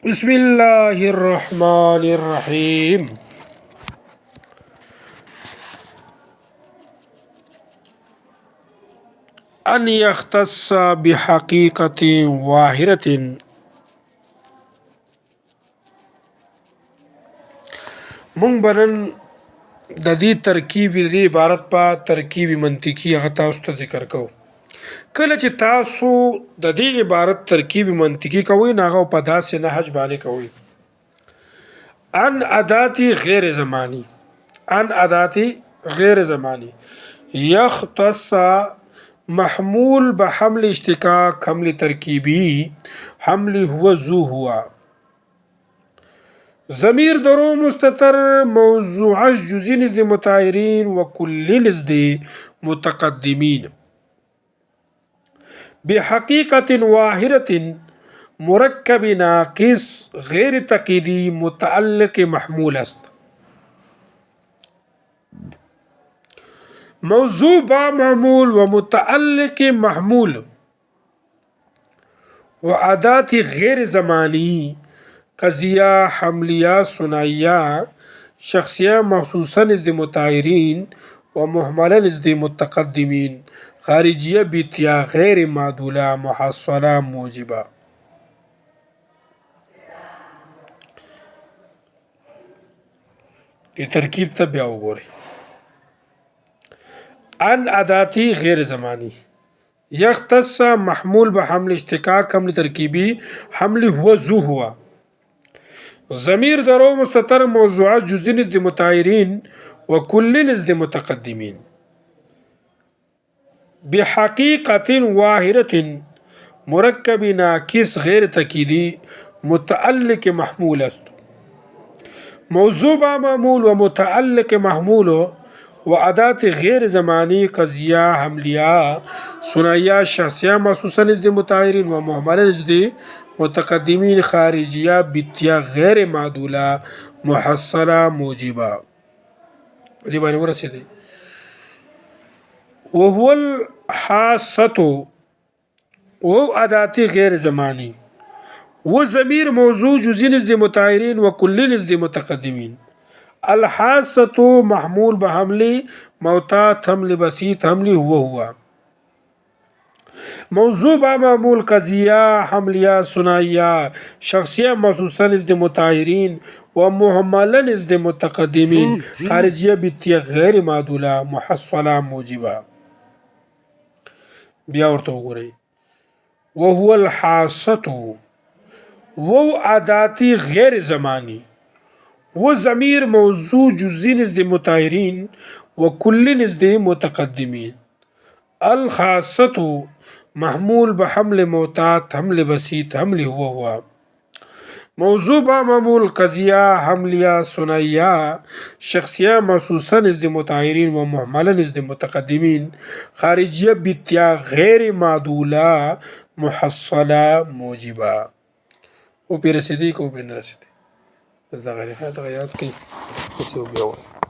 بسم الله الرحمن الرحيم. أن يختص بحقيقة واحدة. مونږ بنن د دې ترکیب د دې عبارت په ترکیب منطقي هغه تاسو ته ذکر کوو. کله چې تاسو د دې عبارت ترکیب منطقي کوئ نو هغه په داسې نهج باندې کوئ. ان اداتی غیر زمانی، ان اداتی غیر زمانی یختص محمول بحمل اشتقاق حمل ترکیبی حمل هو ذو ہوا. ضمیر درو مستتر موضوع جزئی نزد متعارین و کلی نزد متقدمین بحقیقت واحدة مرکب ناقص غیر تقییدی متعلق محمول است. موضوع با معمول و متعلق محمول و ادات غیر زمانی قضیہ حملیہ ثنائیہ شخصیہ مخصوصا نزد متعارین و محملہ نزد متقدمین خارجیہ بیتیا غیر معدولہ محصلہ موجبہ. یہ ترکیب ته بیا وګورئ. ان اداتی غیر زمانی یختص محمول بحمل اشتقاق حمل ترکیبی حمل هو ذو ہوا. ضمیر درو مستتر موضوعات جزئی نزد متعارین و کلی نزد متقدمین بحقیقت واحدة مرکب ناقص غیر تقییدی متعلق محمول است. موضوع با معمول و متعلق محمول و ادات غیر زمانی قضیہ حملیہ ثنائیہ شخصیہ مخصوصا نزد متعارین و محملہ نزد متقدمین خارجیہ بیتیا غیر معدولہ محصلہ موجبہ. دې باندې ورسېدی. وهو الحاصة و ادات غیر زمانی و ضمیر موضوع جزئی نزد متعارین و کلی نزد متقدمین. الحاصة محمول بحمل موتات حمل بسيط حمل هو ہوا. موضوع با معمول قضیہ حملیہ ثنائیہ شخصیہ مخصوصا نزد متعارین و محملہ نزد متقدمین خارجیہ بیتیا غیر معدولہ محصلہ موجبہ. بیا ورته وګورئ. وهو الحاصة و اداتی غیر زمانی و ضمیر موضوع جزئی نزد متعارین و کلی نزد متقدمین. الخاصة محمول بحمل موتات حمل بسيط حمل هو ہوا. موضوع با معمول قضیہ حملیہ ثنائیہ شخصیہ مخصوصا نزد متعارین و محملہ نزد متقدمین خارجیہ بیتیا غیر معدولہ محصلہ موجبہ. او پی رسیدی کو پی نرسیدی. بس دا غیر خیات غیات کی اسے ہو گیا ہوا.